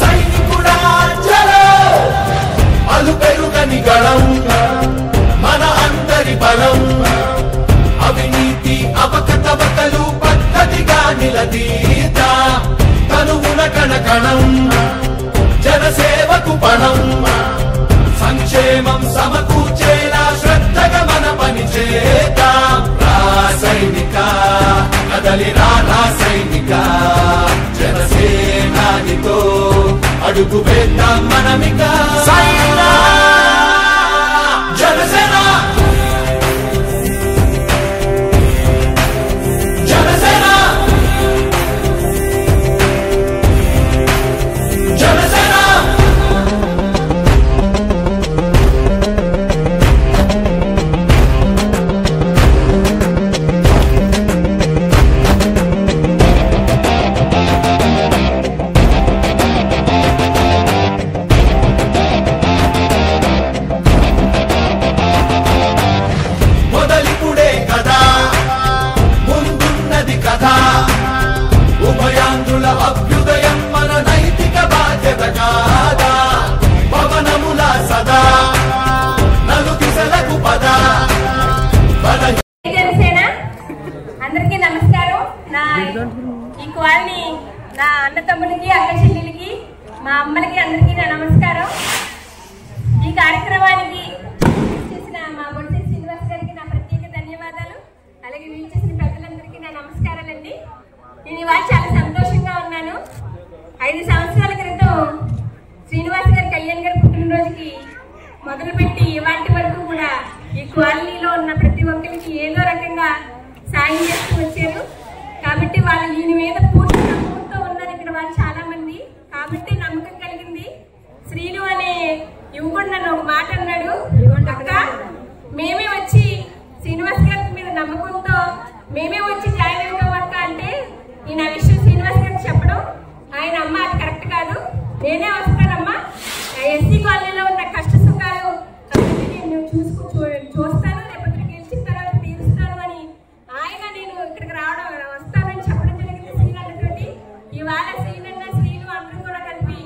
సైనికుడా చలో అలు పెరుగని గళం మన అందరి బలం అవినీతి అవకతవకలు పద్ధతిగా నిలదీత తనువున కణకణం జనసేవకు పణం సంక్షేమం సమకూర్చేలా శ్రద్ధగా మన పని చేద్దాం. రాసైనిక కదలి రాసైనిక జనసేనానితో అడుగు వేద్దాం మనమిక. జనసేన ఈ కాలనీ నా అన్న తమ్ములకి అక్క చెల్లెలకి మా అమ్మలకి అందరికీ నా నమస్కారం. ఈ కార్యక్రమానికి చేసిన మా బొడిసె శ్రీనివాస్ గారికి నా ప్రత్యేక ధన్యవాదాలు. అలాగే వీలు చేసిన పెద్దలందరికీ నా నమస్కారాలండి. నేను ఇవాళ చాలా సంతోషంగా ఉన్నాను. 5 సంవత్సరాల క్రితం శ్రీనివాస్ గారి కళ్యాణ్ గారి పుట్టినరోజుకి మొదలుపెట్టి ఇవాటి వరకు కూడా ఈ కాలనీలో ఉన్న ప్రతి ఒక్కరికి ఏదో రకంగా సాయం చేస్తూ వచ్చారు. కాబట్టి వాళ్ళు ఈయన మీద పూర్తి నమ్మకంతో ఉన్నారు ఇక్కడ వాళ్ళు చాలా మంది. కాబట్టి నమ్మకం కలిగింది. శ్రీను అనే యువకుడు నన్ను ఒక మాట అన్నాడు, అక్క మేమే వచ్చి శ్రీనివాస్ గారి మీద నమ్మకంతో మేమే వచ్చి జాయిన్ అవుతాం అక్క అంటే, నేను ఆ విషయం శ్రీనివాస్ గారికి చెప్పడం, ఆయన అమ్మ అది కరెక్ట్ కాదు, నేనే వస్తానమ్మా, ఎస్సీ కాలనీలో ఉన్న కష్ట సుఖాలు నేను చూస్తాను, లేకపోతే గెలిచిన తర్వాత తీరుస్తాను అని ఆయన నేను ఇక్కడికి వస్తానని చెప్పడం జరిగింది శ్రీనన్నతోటి. ఇవాళ శ్రీనన్న శ్రీను అందరూ కూడా కలిపి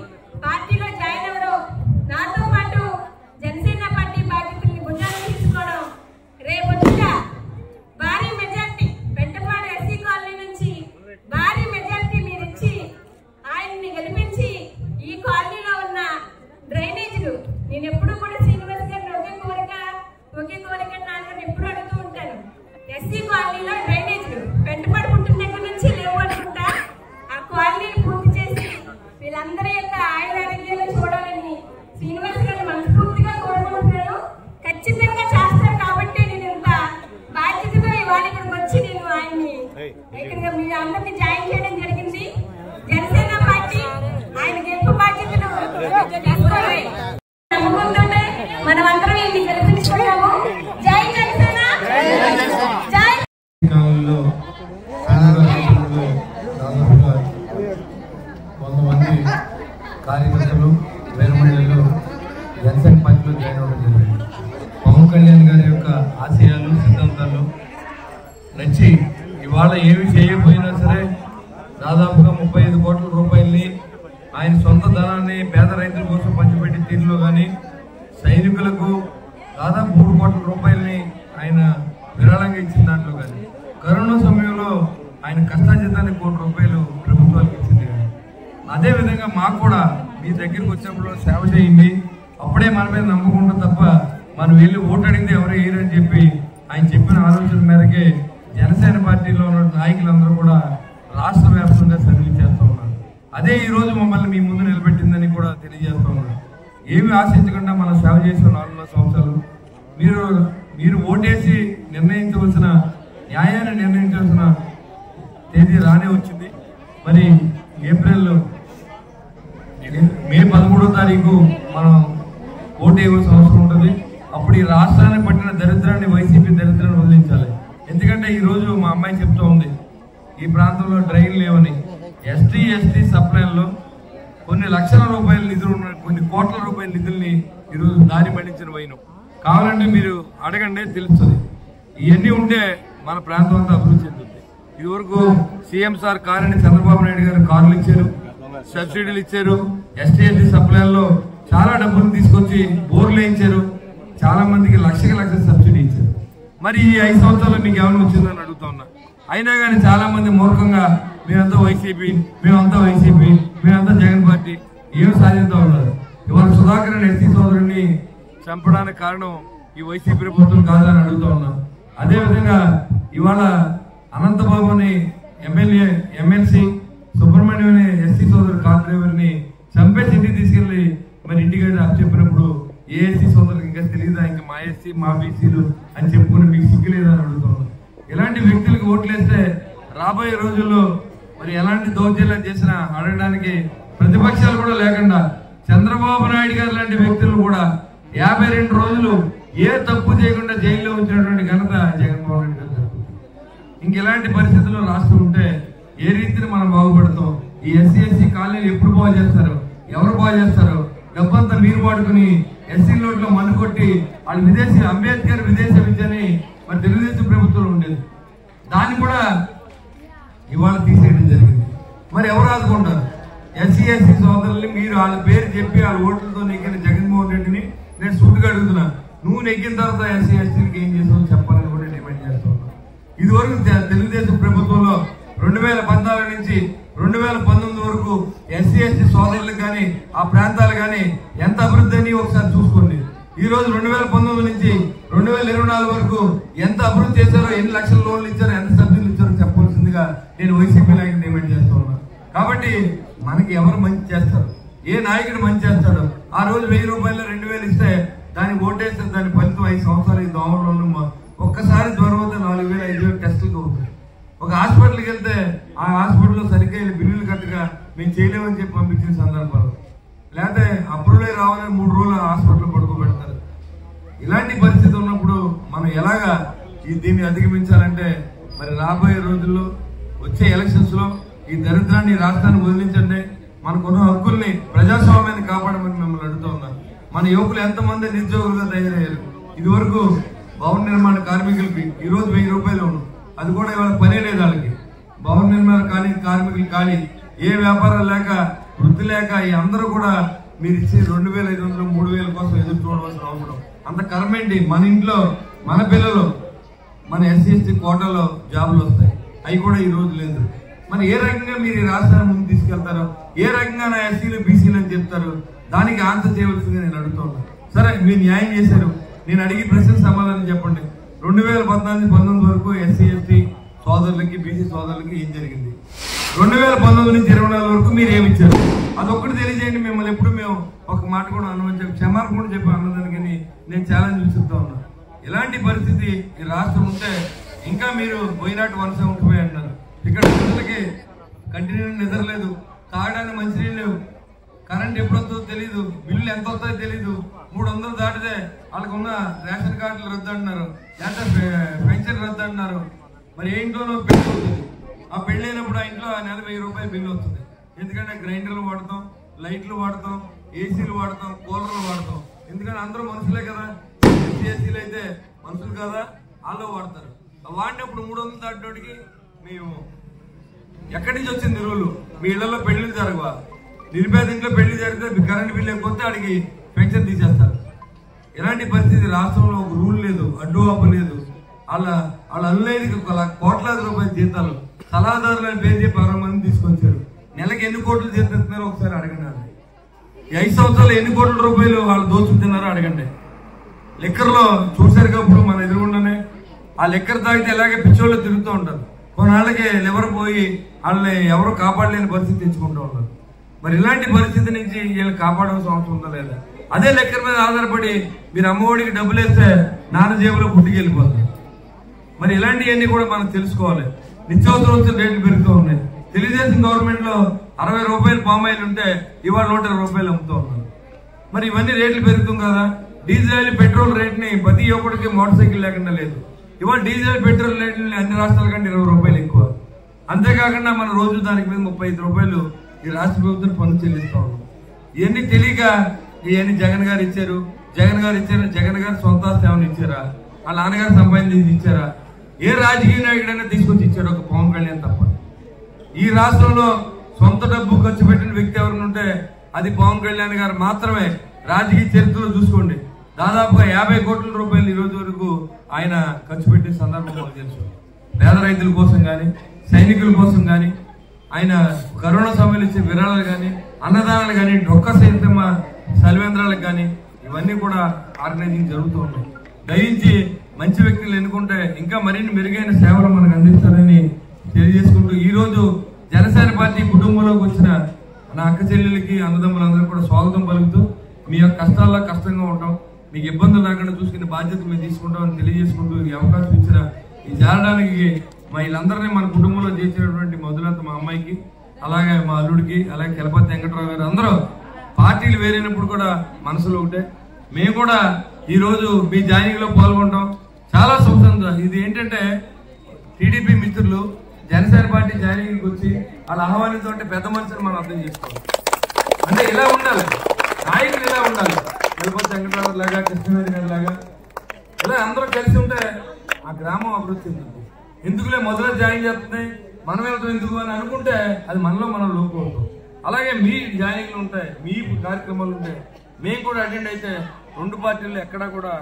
పార్టీలో జాయిన్ అవ్వడం, నాతో పాటు జనసేన పార్టీ బాధ్యతల్ని భుజాన్ని తీసుకోవడం, రేపొచ్చిన భారీ మెజార్టీ పెంటపాడు ఎస్సీ కాలనీ నుంచి భారీ మెజార్టీ మీరు ఇచ్చి ఆయన్ని గెలిపించి ఈ కాలనీలో ఉన్న డ్రైనేజీలు, నేను ఎప్పుడు కూడా శ్రీనివాస్ గారిని ఒకే కోరిక నాన్నని ఎప్పుడు అడుగుతూ ఉంటాను, ఎస్సీ కాలనీలో డ్రైనేజీలు పెంటపాడు పుట్టిన దగ్గర నుంచి లేవు అనుకుంటా, ఆ కాలనీని పూర్తి చేసి వీళ్ళందరి యొక్క ఆయురారోగ్యాలు చూడాలని శ్రీనివాస్ గారిని మనస్ఫూర్తిగా కోరుకుంటున్నాను. ఖచ్చితంగా చేస్తారు కాబట్టి నేను ఇంత బాధ్యతగా ఇవాళ ఇక్కడికి వచ్చి నేను ఆయన్ని ఇక్కడ మీ అందరినీ జాయిన్ చేయడం జరిగింది. జనసేన పార్టీ ఆయన గెలుపు బాధ్యతలు తీసుకోవాలి. నమ్మకంతోనే మనం అందరం ఇది గెలిపించుకున్నాము. జై జనసేన, జై. కొంతమంది కార్యకర్తలు వేరుమహిళలు జనసేన పార్టీలో జాయిన్ అవ్వడం జరిగింది. పవన్ కళ్యాణ్ గారి యొక్క ఆశయాలు సిద్ధాంతాలు నచ్చి ఇవాళ ఏమి చేయకపోయినా సరే దాదాపుగా 35 కోట్ల రూపాయలని ఆయన సొంత ధనాన్ని పేద రైతుల కోసం పంచిపెట్టే తీరులో కానీ, సైనికులకు దాదాపు 3 కోట్ల రూపాయలని ఆయన విరాళంగా ఇచ్చిన దాంట్లో కానీ, కరోనా సమయంలో ఆయన కష్టాజీతాన్ని 1 కోటి రూపాయలు ప్రభుత్వానికి ఇచ్చింది కానీ, అదేవిధంగా మాకు కూడా మీ దగ్గరికి వచ్చినప్పుడు సేవ చేయండి, అప్పుడే మన మీద నమ్మకం ఉంటుంది తప్ప మనం వెళ్ళి ఓటడింది ఎవరు వేయరని చెప్పి ఆయన చెప్పిన ఆలోచన మేరకే జనసేన పార్టీలో ఉన్న నాయకులందరూ కూడా రాష్ట్ర వ్యాప్తంగా సర్వీస్ చేస్తూ ఉన్నారు. అదే ఈ రోజు మమ్మల్ని మీ ముందు నిలబెట్టిందని కూడా తెలియజేస్తూ ఉన్నారు. ఏమి ఆశించకుండా మనం సేవ చేసిన 4 సంవత్సరాలు మీరు ఓటేసి నిర్ణయించవలసిన, న్యాయాన్ని నిర్ణయించవలసిన తేదీ రానే వచ్చింది. మరి మే 13వ తారీఖు మనం ఓటు వేయవలసిన అవసరం ఉంటుంది. అప్పుడు ఈ రాష్ట్రాన్ని పట్టిన దరిద్రాన్ని, వైసీపీ దరిద్రాన్ని వదిలించాలి. ఎందుకంటే ఈరోజు మా అమ్మాయి చెప్తూ ఉంది, ఈ ప్రాంతంలో డ్రైన్ లేవని. ఎస్టీ సప్లైల్లో కొన్ని లక్షల రూపాయల నిధులు ఉన్న, కొన్ని కోట్ల రూపాయల నిధుల్ని ఈరోజు దారి మళ్లించిన వైనం. కావాలంటే మీరు అడగండి, తెలుస్తుంది. ఇవన్నీ ఉంటే మన ప్రాంతం అంతా అభివృద్ధి చెందుతుంది. ఇదివరకు సీఎం సార్ కారుని చంద్రబాబు నాయుడు గారు కార్లు ఇచ్చారు, సబ్సిడీలు ఇచ్చారు, ఎస్టీ సప్లైల్లో చాలా డబ్బులు తీసుకొచ్చి బోర్లు వేయించారు, చాలా మందికి లక్ష సబ్సిడీ ఇచ్చారు. మరి ఈ 5 సంవత్సరాలు మీకు ఏమైనా వచ్చిందని అడుగుతా ఉన్నా. అయినా కానీ చాలా మంది మూర్ఖంగా మేమంతా వైసీపీ, మేమంతా జగన్ పార్టీ ఏం సాధిస్తూ ఉన్నారు. ఇవాళ సుధాకర్ రెడ్డి ఎస్సీ సోదరుడిని చంపడానికి కారణం ఈ వైసీపీ ప్రభుత్వం కాదని అడుగుతూ ఉన్నాం. అదేవిధంగా ఇవాళ అనంతబాబు అని ఎమ్మెల్సీ సుబ్రహ్మణ్యం అనే ఎస్సీ సోదరు కార్ డ్రైవర్ని చంపేసి ఇంటికి తీసుకెళ్లి మరి ఇంటికి చెప్పినప్పుడు ఏ ఎస్సీ సోదరులకు ఇంకా తెలియదా, ఇంకా మా ఎస్సీ మా బీసీలు అని చెప్పుకుని మీకు సిగ్గులేదా అని అడుగుతున్నాం. ఇలాంటి వ్యక్తులకు ఓట్లేస్తే రాబోయే రోజుల్లో మరి ఎలాంటి దౌర్జన్యాలు చేసినా అడగడానికి ప్రతిపక్షాలు కూడా లేకుండా చంద్రబాబు నాయుడు గారు లాంటి వ్యక్తులు కూడా 52 రోజులు ఏ తప్పు చేయకుండా జైల్లో ఉంచినటువంటి ఘనత జగన్మోహన్ రెడ్డి గారు జరుగుతుంది. ఇంక ఇలాంటి పరిస్థితుల్లో రాష్ట్రం ఉంటే ఏ రీతిని మనం బాగుపడతాం? ఈ ఎస్సీ కాలనీలు ఎప్పుడు బాగు చేస్తారు, ఎవరు బాగు చేస్తారు? డబ్బంతా మీరు వాడుకుని ఎస్సీ నోట్లో మన్ను కొట్టి వాళ్ళు అంబేద్కర్ విదేశీ విద్యని మరి తెలుగుదేశం ప్రభుత్వంలో ఉండేది, దాన్ని కూడా ఇవాళ తీసేయడం జరిగింది. మరి ఎవరు ఆదుకుంటారు? ఎస్సీ సోదరుల్ని మీరు వాళ్ళ పేరు చెప్పి వాళ్ళ ఓట్లతో నెగ్గిన జగన్మోహన్ రెడ్డిని నేను సూటిగా అడుగుతున్నా, నువ్వు నెగ్గిన తర్వాత ఎస్సీలకు ఏం చేసావు చెప్పాలని కూడా డిమాండ్ చేస్తా ఉన్నా. ఇదివరకు తెలుగుదేశం ప్రభుత్వంలో 2014 నుంచి 2019 వరకు ఎస్సీ ఎస్టీ సోదరులకు కానీ ఆ ప్రాంతాలు కానీ ఎంత అభివృద్ధి అని ఒకసారి చూసుకోండి. ఈ రోజు 2019 నుంచి 2024 వరకు ఎంత అభివృద్ధి చేశారో, ఎన్ని లక్షల లోన్లు ఇచ్చారో, ఎంత సబ్సిడీలు ఇచ్చారో చెప్పాల్సిందిగా నేను వైసీపీ నాయకుడు డిమాండ్ చేస్తూ ఉన్నాను. కాబట్టి మనకి ఎవరు మంచి చేస్తారు, ఏ నాయకుడు మంచి చేస్తాడు? ఆ రోజు 1000 రూపాయలు 2000 ఇస్తే దానికి ఓటేస్తే దాని ఫలితం 5 సంవత్సరాలకి దోమలు ఒక్కసారి జ్వరం వస్తే 4000 5000 టెస్టులకు అవుతుంది. ఒక హాస్పిటల్కి వెళ్తే ఆ హాస్పిటల్లో సరిగ్గా బిల్లులు కట్టగా మేము చేయలేమని చెప్పి పంపించిన సందర్భాలు, లేకపోతే అప్రూవల్ రావాలని 3 రోజులు హాస్పిటల్లో పడుకోబెడతారు. ఇలాంటి పరిస్థితి ఉన్నప్పుడు మనం ఎలాగా దీన్ని అధిగమించాలంటే మరి రాబోయే రోజుల్లో వచ్చే ఎలక్షన్స్ లో ఈ దరిద్రాన్ని రాష్ట్రాన్ని వదిలించండి. మనకున్న హక్కుల్ని ప్రజాస్వామ్యాన్ని కాపాడమని మిమ్మల్ని అడుగుతూ ఉన్నాను. మన యువకులు ఎంతమంది నిరుద్యోగులుగా తయారయ్యారు. ఇది వరకు భవన నిర్మాణ కార్మికులకి ఈ రోజు 1000 రూపాయలు ఉన్నాం, అది కూడా ఇవాళ పనే లేదు వాళ్ళకి. భవన నిర్మాణ కార్మికులు కానీ ఏ వ్యాపారం లేక వృత్తి లేక ఈ అందరూ కూడా మీరు ఇచ్చే 2500 3000 కోసం ఎదురు చూడవలసిన అవసరం అంత కర్మేంటి. మన ఇంట్లో మన పిల్లలు మన ఎస్సీ ఎస్టీ కోటాలో జాబులు వస్తాయి, అవి కూడా ఈ రోజు లేదు. మరి ఏ రకంగా మీరు ఈ రాష్ట్రాన్ని ముందు తీసుకెళ్తారు, ఏ రకంగా నా ఎస్సీలు బీసీలు అని చెప్తారు? దానికి ఆన్సర్ చేయవలసిందిగా నేను అడుగుతున్నాను. సరే మీరు న్యాయం చేశారు, నేను అడిగి ప్రశ్నకు సమాధానం చెప్పండి. 2014-19 వరకు ఎస్సీ ఎస్టీ సోదరులకి బీసీ సోదరులకి ఏం జరిగింది? 2019 నుంచి 2024 వరకు మీరు ఏమిచ్చారు? అదొక్కటి తెలియజేయండి. మిమ్మల్ని ఎప్పుడు మేము ఒక మాట కూడా అన్నమని చెప్పి క్షమాపణ కూడా చెప్పి అన్నదానికని నేను ఛాలెంజ్ విసురుతా ఉన్నాను. ఇలాంటి పరిస్థితి ఈ రాష్ట్రం ఉంటే ఇంకా మీరు పోయినట్టు 175 అంటారు. ఇక్కడ ప్రజలకి కంటిన్యూ నిద్ర లేదు, తాగడానికి మంచినీళ్ళు లేవు, కరెంట్ ఎప్పుడు వస్తుందో తెలీదు, బిల్లు ఎంత వస్తుందో తెలీదు. 300 దాటితే వాళ్ళకు ఉన్న రేషన్ కార్డులు రద్దు అంటున్నారు, లేకపోతే పెన్షన్ రద్దు అంటున్నారు. మరి ఏ ఇంట్లోనో పెళ్లి అవుతుంది, ఆ పెళ్లి అయినప్పుడు ఆ ఇంట్లో నెల 1000 రూపాయలు బిల్లు వస్తుంది. ఎందుకంటే గ్రైండర్లు వాడతాం, లైట్లు వాడతాం, ఏసీలు వాడతాం, కూలర్లు వాడతాం. ఎందుకంటే అందరూ మనుషులే కదా, ఏసీలు అయితే మనుషులు కదా, వాళ్ళు వాడతారు. వాడినప్పుడు 300 దాటినోడికి మేము ఎక్కడి నుంచి వచ్చింది రూలు? మీ ఇళ్లలో పెళ్లిళ్ళు జరగవా? నిరుపేద ఇంట్లో పెళ్లి జరిగితే కరెంట్ బిల్లు లేకపోతే అడిగి పెన్షన్ తీసేస్తారు. ఇలాంటి పరిస్థితి రాష్ట్రంలో ఒక రూల్ లేదు, అడ్డు ఆపు లేదు. వాళ్ళ అల్లులైన కోట్లాది రూపాయల జీతాలు సలహాదారులని పేరు చెప్పి 60 మంది తీసుకొచ్చారు. నెలకి ఎన్ని కోట్లు జీతారు ఒకసారి అడగండి. ఈ 5 సంవత్సరాలు ఎన్ని కోట్ల రూపాయలు వాళ్ళు దోచుకుతున్నారో అడగండి. లెక్కర్లో చూశారు కాబట్టి మన ఎదురుగుండానే ఆ లెక్కర్ తాగితే ఎలాగే పిచ్చోళ్ళు తిరుగుతూ ఉంటారు. కొన్నాళ్ళకి లివర్ పోయి వాళ్ళని ఎవరు కాపాడలేని పరిస్థితి తెచ్చుకుంటూ ఉంటారు. మరి ఇలాంటి పరిస్థితి నుంచి వీళ్ళు కాపాడాల్సిన అవసరం ఉందా లేదా? అదే లెక్కర్ మీద ఆధారపడి మీరు అమ్మఒడికి డబ్బులు వేస్తే నాన్న జేబులో పుట్టుకెళ్ళిపోతుంది. మరి ఇలాంటివన్నీ కూడా మనం తెలుసుకోవాలి. నిత్యావసర వస్తువుల రేట్లు పెరుగుతూ ఉన్నాయి. తెలుగుదేశం గవర్నమెంట్ లో 60 రూపాయలు పామాయిల్ ఉంటే ఇవాళ 120 రూపాయలు అమ్ముతూ ఉన్నారు. మరి ఇవన్నీ రేట్లు పెరుగుతుంది కదా. డీజిల్ ఆయిల్ పెట్రోల్ రేట్ ని ప్రతి ఒక్కడికి మోటార్ సైకిల్ లేకుండా లేదు. ఇవాళ డీజిల్ పెట్రోల్ రేట్లని అన్ని రాష్ట్రాల కంటే 20 రూపాయలు ఎక్కువ. అంతేకాకుండా మన రోజు దానికి మీద 35 రూపాయలు ఈ రాష్ట్ర ప్రభుత్వం పన్ను చెల్లిస్తూ ఉన్నాం. ఇవన్నీ తెలియక ఇవన్నీ జగన్ గారు ఇచ్చారు. జగన్ గారు సొంత సేవలు ఇచ్చారా? వాళ్ళ నాన్నగారు సంపాదించి ఇచ్చారా? ఏ రాజకీయ నాయకుడైనా తీసుకొచ్చి ఇచ్చాడు? ఒక పవన్ కళ్యాణ్ తప్ప. ఈ రాష్ట్రంలో సొంత డబ్బు ఖర్చు పెట్టిన వ్యక్తి ఎవరైనా ఉంటే అది పవన్ కళ్యాణ్ గారు మాత్రమే. రాజకీయ చరిత్రలో చూసుకోండి, దాదాపుగా 50 కోట్ల రూపాయలు ఈ రోజు వరకు ఆయన ఖర్చు పెట్టిన సందర్భం మాకు తెలుసు. పేద రైతుల కోసం కానీ, సైనికుల కోసం కానీ, ఆయన కరోనా సమయంలో ఇచ్చే విరాళాలు కానీ, అన్నదానాలు కానీ, డొక్క సైతమ్మ సలివేంద్రాలకు కానీ ఇవన్నీ కూడా ఆర్గనైజింగ్ జరుగుతూ ఉన్నాయి. దయించి మంచి వ్యక్తులు ఎన్నుకుంటే ఇంకా మరిన్ని మెరుగైన సేవలు మనకు అందిస్తారని తెలియజేసుకుంటూ ఈ రోజు జనసేన పార్టీ కుటుంబంలోకి వచ్చిన నా అక్క చెల్లెలకి అన్నదమ్ములందరూ కూడా స్వాగతం పలుకుతూ మీ యొక్క కష్టాల్లో కష్టంగా ఉంటాం, మీకు ఇబ్బందులు రాకుండా చూసుకునే బాధ్యత మేము తీసుకుంటామని తెలియజేసుకుంటూ ఈ అవకాశం ఇచ్చిన ఈ చేరడానికి మా వీళ్ళందరినీ మన కుటుంబంలో చేసినటువంటి మొదలంత మా అమ్మాయికి, అలాగే మా అల్లుడికి, అలాగే కెలపతి వెంకటరావు గారు అందరూ పార్టీలు వేరైనప్పుడు కూడా మనసులో ఒకటే. మేము కూడా ఈ రోజు మీ జాయినింగ్ లో పాల్గొంటాం. చాలా సంతోషంగా. ఇది ఏంటంటే టీడీపీ మిత్రులు జనసేన పార్టీ జాయినింగ్ వచ్చి వాళ్ళ ఆహ్వానితో పెద్ద మనుషులు మనం అర్థం చేసుకోవాలి. అంటే ఇలా ఉండాలి, నాయకులు ఇలా ఉండాలి. కెలపతి వెంకటరావు లాగా, కృష్ణవేణి గారి లాగా ఇలా అందరూ కలిసి ఉంటే ఆ గ్రామం అభివృద్ధి చెందుతుంది. ఎందుకులే మొదలు జాయిన్ చేస్తుంది మనం వెళ్తాం ఎందుకు అని అనుకుంటే అది మనలో మనం లోపు అవుతాం. అలాగే మీ జాయినింగ్లు ఉంటాయి, మీ కార్యక్రమాలు ఉంటాయి, మేము కూడా అటెండ్ అయితే 2 పార్టీలు ఎక్కడా కూడా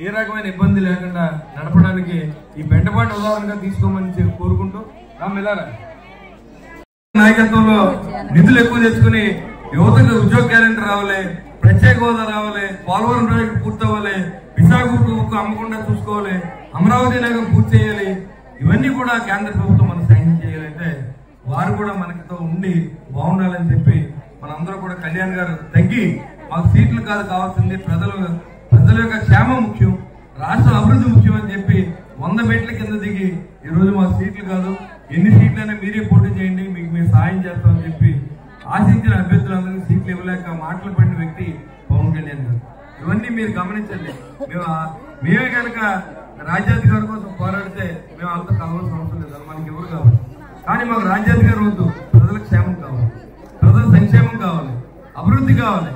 ఏ రకమైన ఇబ్బంది లేకుండా నడపడానికి ఈ బెండపాటు ఉదాహరణగా తీసుకోమని కోరుకుంటూ నాయకత్వంలో నిధులు ఎక్కువ తెచ్చుకుని యువతకు ఉద్యోగ క్యాలెండర్ రావాలి, ప్రత్యేక హోదా రావాలి, పోలవరం ప్రాజెక్టు పూర్తవ్వాలి, విశాఖకు అమ్మకుండా చూసుకోవాలి, అమరావతి నగరం పూర్తి చేయాలి. ఇవన్నీ కూడా కేంద్ర ప్రభుత్వం మనం సాయం చేయాలంటే వారు కూడా మనతో ఉండి బాగుండాలని చెప్పి మనందరూ కూడా కళ్యాణ్ గారు తగ్గి మాకు సీట్లు కాదు కావాల్సింది ప్రజల యొక్క క్షేమం ముఖ్యం, రాష్ట్ర అభివృద్ధి ముఖ్యం అని చెప్పి 100 మెట్ల కింద దిగి ఈ రోజు మాకు సీట్లు కాదు, ఎన్ని సీట్లైనా మీరే పోటీ చేయండి, మీకు మేము సాయం చేస్తామని చెప్పి ఆశించిన అభ్యర్థులందరికీ సీట్లు ఇవ్వలేక మాటలు పడిన వ్యక్తి పవన్ కళ్యాణ్ గారు. ఇవన్నీ మీరు గమనించండి. మేమే కనుక రాజ్యాధికారి కోసం పోరాడితే మేము అంత కలవాల్సిన అవసరం లేదు, మనకి ఎవరు కావాలి. కానీ మాకు రాజ్యాధికారం వద్దు, ప్రజల క్షేమం కావాలి, ప్రజల సంక్షేమం కావాలి, అభివృద్ధి కావాలి.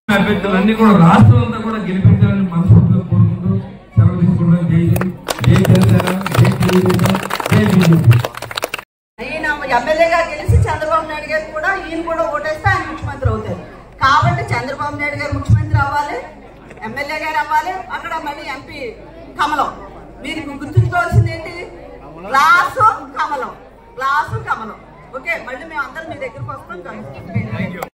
అభ్యర్థులన్నీ కూడా రాష్ట్రం అంతా కూడా గెలిపించాలని మనస్ఫూర్తిగా కోరుకుంటూ సెలవు తీసుకుంటాం. జై హింద్, జై తెలంగాణ, జై తెలుగుదేశం, జై బీజేపీ. ఈయన ఎమ్మెల్యేగా గెలిచి చంద్రబాబు నాయుడు గారు కూడా ఈయన కూడా ఓటేస్తే ఆయన ముఖ్యమంత్రి అవుతారు. కాబట్టి చంద్రబాబు నాయుడు గారు ముఖ్యమంత్రి అవ్వాలి, ఎమ్మెల్యే గారు అవ్వాలి, అక్కడ మళ్ళీ ఎంపీ కమలం. మీరు గుర్తుంచుకోవాల్సింది ఏంటి? గ్లాసు కమలం, గ్లాసు కమలం. ఓకే, మళ్ళీ మేము అందరం మీ దగ్గరకు వస్తాం.